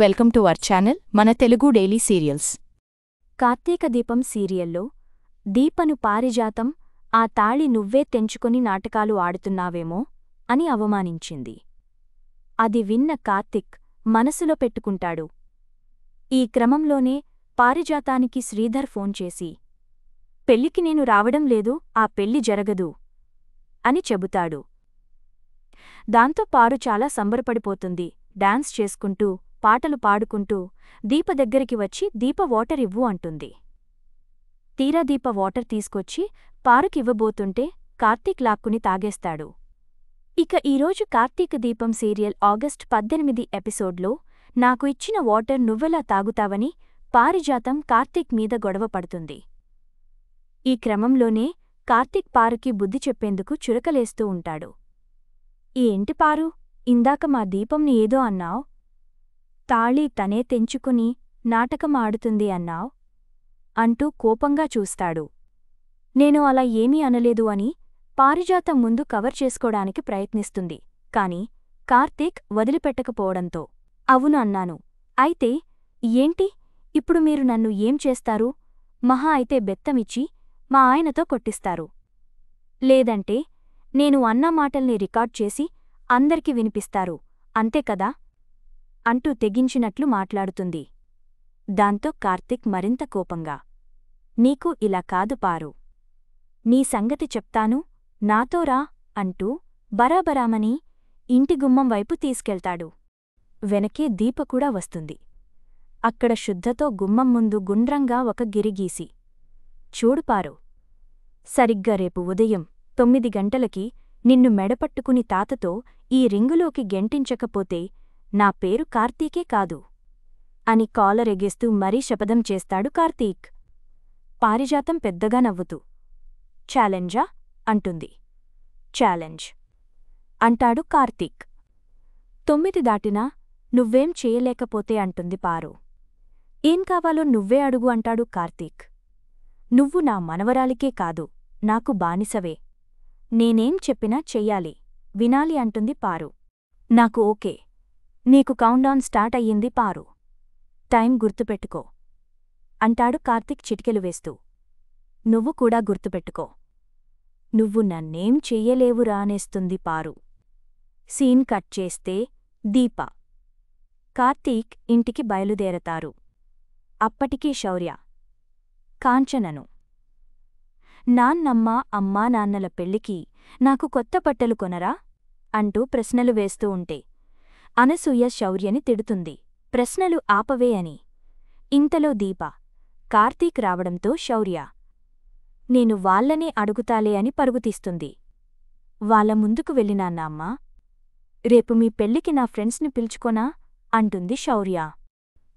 Welcome to our channel మన Telugu daily serials. Karthika దీపం సీరియల్లో దీపను పారిజాతం ఆ తాళి నువ్వే తెంచుకొని నాటకాలు ఆడుతున్నావేమో అని అవమానించింది. అది విన్న కార్తీక్ మనసులో పెట్టుకుంటాడు. ఈ క్రమంలోనే పారిజాతానికి శ్రీధర్ ఫోన్ చేసి, పెళ్లికి నేను రావడం లేదు, ఆ పెళ్లి జరగదు అని చెబుతాడు. దాంతో పారు చాలా సంబరపడిపోతుంది. డాన్స్ చేసుకుంటూ పాటలు పాడుకుంటూ దీప దగ్గరికి వచ్చి దీప వాటర్ ఇవ్వు అంటుంది. తీరా దీప వాటర్ తీసుకొచ్చి పారుకివ్వబోతుంటే కార్తీక్ లాక్కుని తాగేస్తాడు. ఇక ఈరోజు కార్తీక దీపం సీరియల్ ఆగస్ట్ 18 ఎపిసోడ్లో నాకు ఇచ్చిన వాటర్ నువ్వెలా తాగుతావని పారిజాతం కార్తీక్ మీద గొడవ పడుతుంది. ఈ క్రమంలోనే కార్తీక్ పారుకి బుద్ధి చెప్పేందుకు చురకలేస్తూ ఉంటాడు. ఏంటి పారు, ఇందాక మా దీపంని ఏదో అన్నావ్, తాళి తనే తెంచుకుని నాటకం ఆడుతుంది అన్నావ్ అంటూ కోపంగా చూస్తాడు. నేను అలా ఏమీ అనలేదు అని పారిజాతం ముందు కవర్ చేసుకోడానికి ప్రయత్నిస్తుంది. కాని కార్తీక్ వదిలిపెట్టకపోవడంతో అవును అన్నాను. అయితే ఏంటి, ఇప్పుడు మీరు నన్ను ఏం చేస్తారు? మహా అయితే బెత్తమిచ్చి మా ఆయనతో కొట్టిస్తారు, లేదంటే నేను అన్న మాటల్ని రికార్డ్ చేసి అందరికి వినిపిస్తారు, అంతే కదా అంటూ తెగించినట్లు మాట్లాడుతుంది. దాంతో కార్తీక్ మరింత కోపంగా, నీకు ఇలా కాదు పారు, నీ సంగతి చెప్తాను, నాతో రా అంటూ బరాబరామని ఇంటి గుమ్మం వైపు తీసుకెళ్తాడు. వెనకే దీప కూడా వస్తుంది. అక్కడ శుద్ధతో గుమ్మం ముందు గుండ్రంగా ఒక గిరిగీసి, చూడు పారు, సరిగ్గా రేపు ఉదయం 9 గంటలకి నిన్ను మెడపట్టుకుని తాతతో ఈ రింగులోకి గెంటించకపోతే నా పేరు కార్తీకే కాదు అని కాలరెగేస్తూ మరీ శపథం చేస్తాడు కార్తీక్. పారిజాతం పెద్దగా నవ్వుతూ, ఛాలెంజా అంటుంది. ఛాలెంజ్ అంటాడు కార్తీక్. 9 దాటినా నువ్వేం చేయలేకపోతే అంటుంది పారు. ఏం కావాలో నువ్వే అడుగు అంటాడు కార్తీక్. నువ్వు నా మనవరాలికే కాదు, నాకు బానిసవే, నేనేం చెప్పినా చెయ్యాలి, వినాలి అంటుంది పారు. నాకు ఓకే, నీకు కౌంట్డౌన్ స్టార్ట్ అయ్యింది పారు, టైం గుర్తుపెట్టుకో అంటాడు కార్తీక్ చిటికెలు వేస్తూ. నువ్వు కూడా గుర్తుపెట్టుకో, నువ్వు నన్నేం చెయ్యలేవురా అనేస్తుంది పారు. సీన్ కట్ చేస్తే దీప, కార్తీక్ ఇంటికి బయలుదేరతారు. అప్పటికీ శౌర్య, కాంచనను, నాన్నమ్మ అమ్మా నాన్నల పెళ్లికి నాకు కొత్త బట్టలు కొనరా అంటూ ప్రశ్నలు వేస్తూ ఉంటే అనసూయ శౌర్యని తిడుతుంది, ప్రశ్నలు ఆపవే అని. ఇంతలో దీప, కార్తీక్ రావడంతో శౌర్య, నేను వాళ్లనే అడుగుతాలే అని పరుగుతీస్తుంది. వాళ్ళ ముందుకు వెళ్ళినాన్నమ్మా, రేపు మీ పెళ్లికి నా ఫ్రెండ్స్ని పిలుచుకోనా అంటుంది శౌర్య.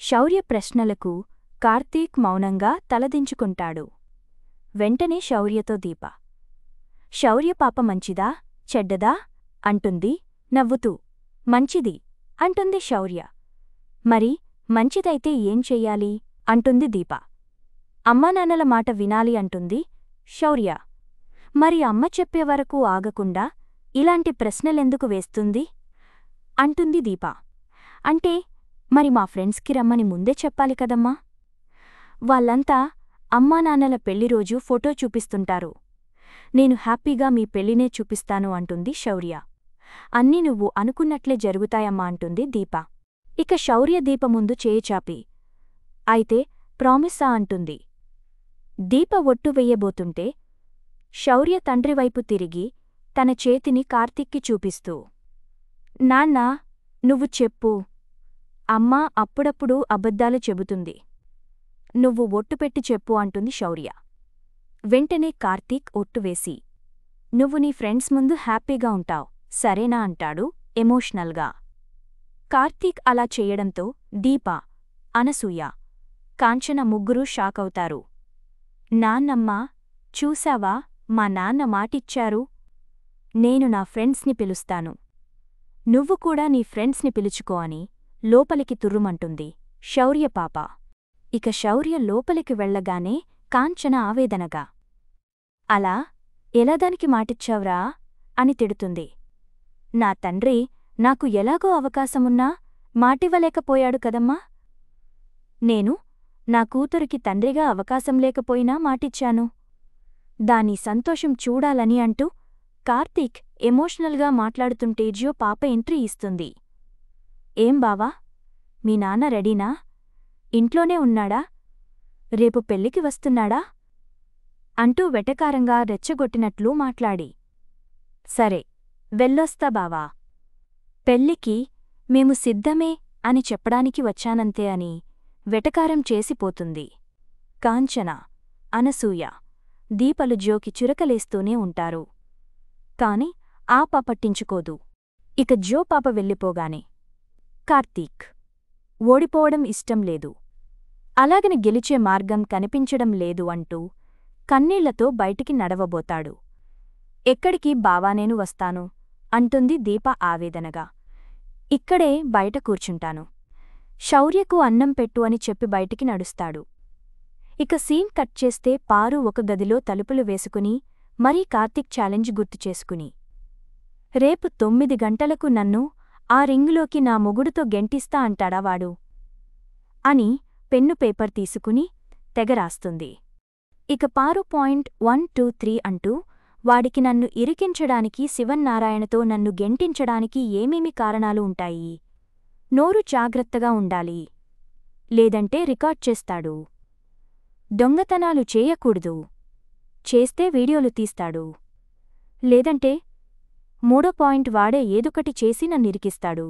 శౌర్య ప్రశ్నలకు కార్తీక్ మౌనంగా తలదించుకుంటాడు. వెంటనే శౌర్యతో దీప, శౌర్య పాప మంచిదా చెడ్డదా అంటుంది నవ్వుతూ. మంచిది అంటుంది శౌర్య. మరి మంచిదైతే ఏం చెయ్యాలి అంటుంది దీప. అమ్మానాన్నల మాట వినాలి అంటుంది శౌర్య. మరి అమ్మ చెప్పేవరకు ఆగకుండా ఇలాంటి ప్రశ్నలెందుకు వేస్తుంది అంటుంది దీప. అంటే మరి మా ఫ్రెండ్స్కి రమ్మని ముందే చెప్పాలి కదమ్మా, వాళ్ళంతా అమ్మానాన్నల పెళ్లిరోజు ఫోటో చూపిస్తుంటారు, నేను హ్యాపీగా మీ పెళ్లినే చూపిస్తాను అంటుంది శౌర్య. అన్నీ నువ్వు అనుకున్నట్లే జరుగుతాయమ్మా అంటుంది దీప. ఇక శౌర్య దీప ముందు చేయిచాపి, అయితే ప్రామిస్సా అంటుంది. దీప ఒట్టు వెయ్యబోతుంటే శౌర్య తండ్రివైపు తిరిగి తన చేతిని కార్తీక్కి చూపిస్తూ, నాన్నా నువ్వు చెప్పు, అమ్మా అప్పుడప్పుడు అబద్ధాలు చెబుతుంది, నువ్వు ఒట్టుపెట్టి చెప్పు అంటుంది శౌర్య. వెంటనే కార్తీక్ ఒట్టువేసి, నువ్వు నీ ఫ్రెండ్స్ ముందు హ్యాపీగా ఉంటావ్ సరేనా అంటాడు ఎమోషనల్గా. కార్తీక్ అలా చెయ్యడంతో దీప, అనసూయ, కాంచన ముగ్గురూ షాకవుతారు. నాన్నమ్మా, చూశావా, మా నాన్న మాటిచ్చారు, నేను నా ఫ్రెండ్స్ని పిలుస్తాను, నువ్వు కూడా నీ ఫ్రెండ్స్ని పిలుచుకో అని లోపలికి తుర్రుమంటుంది శౌర్య పాప. ఇక శౌర్య లోపలికి వెళ్లగానే కాంచన ఆవేదనగా, అలా ఎలాదానికి మాటిచ్చావ్రా అని తిడుతుంది. నా తండ్రి నాకు ఎలాగో అవకాశమున్నా మాటివ్వలేకపోయాడు కదమ్మా. నేను నా కూతురికి తండ్రిగా అవకాశం లేకపోయినా మాటిచ్చాను. దాని సంతోషం చూడాలని అంటూ కార్తీక్ ఎమోషనల్గా మాట్లాడుతుంటే జియో పాప ఎంట్రీ ఇస్తుంది. ఏం బావా, మీ నాన్న రెడీనా? ఇంట్లోనే ఉన్నాడా? రేపు పెళ్లికి వస్తున్నాడా? అంటూ వెటకారంగా రెచ్చగొట్టినట్లు మాట్లాడి, సరే వెళ్ళొస్తా బావా. పెళ్లికి మేము సిద్ధమే అని చెప్పడానికి వచ్చానంతే అని వెటకారం చేసిపోతుంది. కాంచన, అనసూయ, దీపలు జ్యోకి చురకలేస్తూనే ఉంటారు. కాని ఆ పాప పట్టించుకోదు. ఇక జ్యో పాప వెళ్ళిపోగానే కార్తీక్ ఓడిపోవడం ఇష్టం లేదు, అలాగని గెలిచే మార్గం కనిపించడం లేదు అంటూ కన్నీళ్లతో బయటికి నడవబోతాడు. ఎక్కడికి బావా, నేను వస్తాను అంటుంది దీప ఆవేదనగా. ఇక్కడే బయట కూర్చుంటాను. శౌర్యకు అన్నం పెట్టు అని చెప్పి బయటికి నడుస్తాడు. ఇక సీన్ కట్ చేస్తే పారు ఒక గదిలో తలుపులు వేసుకుని మరీ కార్తీక్ ఛాలెంజ్ గుర్తుచేసుకుని, రేపు 9 గంటలకు నన్ను ఆ రింగులోకి నా మొగుడుతో గెంటిస్తా అంటాడా వాడు అని పెన్ను పేపర్ తీసుకుని తెగరాస్తుంది. ఇక పారు .123 అంటూ వాడికి నన్ను ఇరికించడానికి శివన్నారాయణతో నన్ను గెంటించడానికి ఏమేమి కారణాలు ఉంటాయి? నోరు జాగ్రత్తగా ఉండాలి, లేదంటే రికార్డ్ చేస్తాడు. దొంగతనాలు చేయకూడదు, చేస్తే వీడియోలు తీస్తాడు. లేదంటే 3వ పాయింట్ వాడే ఏదొకటి చేసి నన్నిరికిస్తాడు.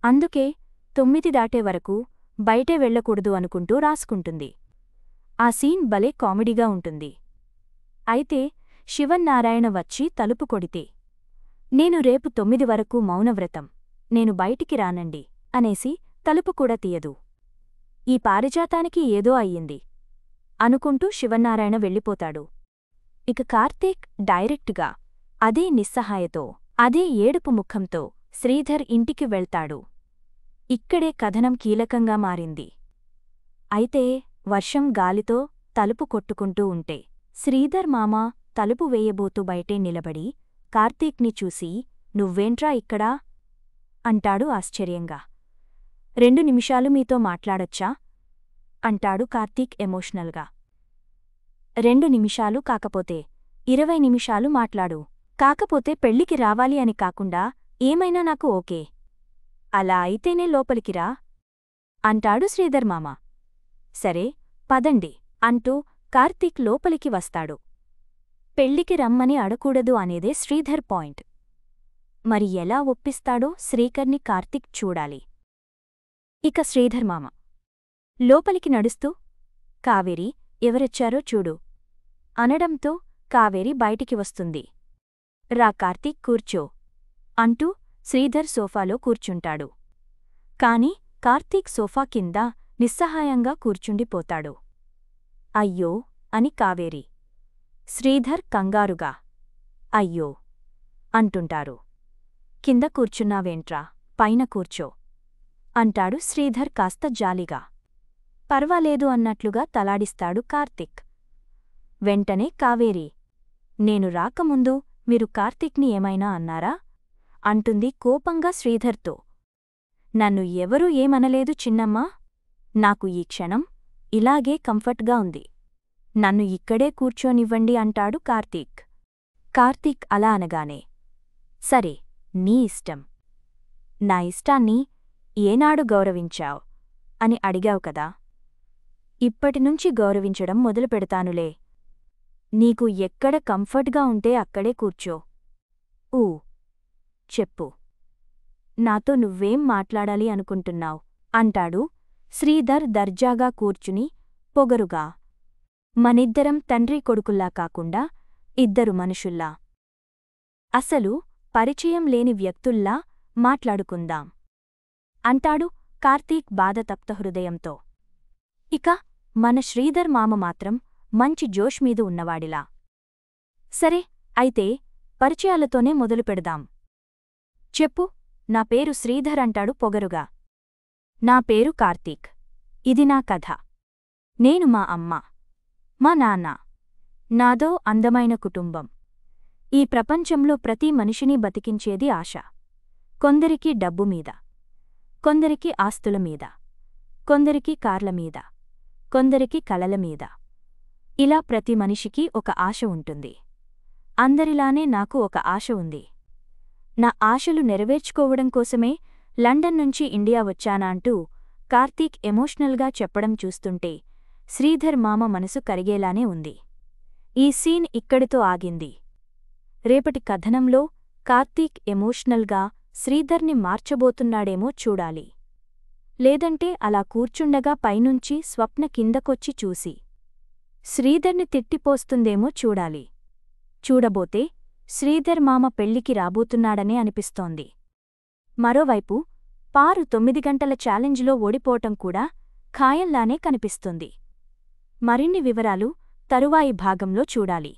అందుకే 9 దాటే వరకు బయటే వెళ్లకూడదు అనుకుంటూ రాసుకుంటుంది. ఆ సీన్ భలే కామెడీగా ఉంటుంది. అయితే శివన్నారాయణ వచ్చి తలుపు కొడితే, నేను రేపు 9 వరకు మౌనవ్రతం, నేను బయటికి రానండి అనేసి తలుపు కూడా తీయదు. ఈ పారిజాతానికి ఏదో అయ్యింది అనుకుంటూ శివన్నారాయణ వెళ్ళిపోతాడు. ఇక కార్తీక్ డైరెక్టుగా అదే నిస్సహాయతో, అదే ఏడుపు ముఖంతో శ్రీధర్ ఇంటికి వెళ్తాడు. ఇక్కడే కథనం కీలకంగా మారింది. అయితే వర్షం గాలితో తలుపు కొట్టుకుంటూ ఉంటే శ్రీధర్ మామ తలుపు వేయబోతూ బయటే నిలబడి కార్తీక్ని చూసి, నువ్వేంట్రా ఇక్కడా అంటాడు ఆశ్చర్యంగా. 2 నిమిషాలు మీతో మాట్లాడొచ్చా అంటాడు కార్తీక్ ఎమోషనల్గా. 2 నిమిషాలు కాకపోతే 20 నిమిషాలు మాట్లాడు, కాకపోతే పెళ్లికి రావాలి అని కాకుండా ఏమైనా నాకు ఓకే. అలా అయితేనే లోపలికిరా అంటాడు శ్రీధర్ మామ. సరే పదండి అంటూ కార్తీక్ లోపలికి వస్తాడు. పెళ్లికి రమ్మని అడకూడదు అనేదే శ్రీధర్ పాయింట్. మరి ఎలా ఒప్పిస్తాడో శ్రీకర్ని కార్తీక్ చూడాలి. ఇక శ్రీధర్ మామ లోపలికి నడుస్తూ, కావేరి ఎవరొచ్చారో చూడు అనడంతో కావేరి బయటికి వస్తుంది. రా కార్తీక్, కూర్చో అంటూ శ్రీధర్ సోఫాలో కూర్చుంటాడు. కాని కార్తీక్ సోఫా కింద నిస్సహాయంగా కూర్చుండిపోతాడు. అయ్యో అని కావేరి, శ్రీధర్ కంగారుగా అయ్యో అంటుంటారు. కింద కూర్చున్నావేంట్రా, పైన కూర్చో అంటాడు శ్రీధర్ కాస్త జాలిగా. పర్వాలేదు అన్నట్లుగా తలాడిస్తాడు కార్తీక్. వెంటనే కావేరి, నేను రాకముందు మీరు కార్తీక్ని ఏమైనా అన్నారా అంటుంది కోపంగా శ్రీధర్తో. నన్ను ఎవరూ ఏమనలేదు చిన్నమ్మా, నాకు ఈ క్షణం ఇలాగే కంఫర్ట్గా ఉంది, నన్ను ఇక్కడే కూర్చోనివ్వండి అంటాడు కార్తీక్. కార్తీక్ అలా అనగానే, సరే నీ ఇష్టం, నా ఇష్టాన్ని ఏనాడు గౌరవించావ్ అని అడిగావు కదా, ఇప్పటినుంచి గౌరవించడం మొదలుపెడతానులే. నీకు ఎక్కడ కంఫర్ట్గా ఉంటే అక్కడే కూర్చో. చెప్పు, నాతో నువ్వేం మాట్లాడాలి అనుకుంటున్నావ్ అంటాడు శ్రీధర్ దర్జాగా కూర్చుని పొగరుగా. మనిద్దరం తండ్రి కొడుకుల్లా కాకుండా 2 మనుషుల్లా, అసలు పరిచయం లేని వ్యక్తుల్లా మాట్లాడుకుందాం అంటాడు కార్తీక్ బాధతప్త హృదయంతో. ఇక మన శ్రీధర్ మామ మాత్రం మంచి జోష్ మీద ఉన్నవాడిలా, సరే అయితే పరిచయాలతోనే మొదలుపెడదాం. చెప్పు, నా పేరు శ్రీధర్ అంటాడు పొగరుగా. నా పేరు కార్తీక్, ఇది నా కథ. నేను మా అమ్మ, మా నాన్న, నాదో అందమైన కుటుంబం. ఈ ప్రపంచంలో ప్రతి మనిషిని బతికించేది ఆశ, కొందరికి డబ్బు మీద, కొందరికి ఆస్తుల మీద, కొందరికి కార్ల మీద, కొందరికి కలల మీద. ఇలా ప్రతి మనిషికి ఒక ఆశ ఉంటుంది. అందరిలానే నాకు ఒక ఆశ ఉంది. నా ఆశలు నెరవేర్చుకోవడం కోసమే లండన్ నుంచి ఇండియా వచ్చానా అంటూ కార్తీక్ ఎమోషనల్గా చెప్పడం చూస్తుంటే శ్రీధర్ మామ మనసు కరిగేలానే ఉంది. ఈ సీన్ ఇక్కడితో ఆగింది. రేపటి కథనంలో కార్తీక్ ఎమోషనల్గా శ్రీధర్ని మార్చబోతున్నాడేమో చూడాలి. లేదంటే అలా కూర్చుండగా పైనుంచి స్వప్న కిందకొచ్చి చూసి శ్రీధర్ని తిట్టిపోస్తుందేమో చూడాలి. చూడబోతే శ్రీధర్ మామ పెళ్లికి రాబోతున్నాడనే అనిపిస్తోంది. మరోవైపు పారు 9 గంటల ఛాలెంజ్లో ఓడిపోవటం కూడా ఖాయంలానే కనిపిస్తుంది. మరిన్ని వివరాలు తరువాయి భాగంలో చూడాలి.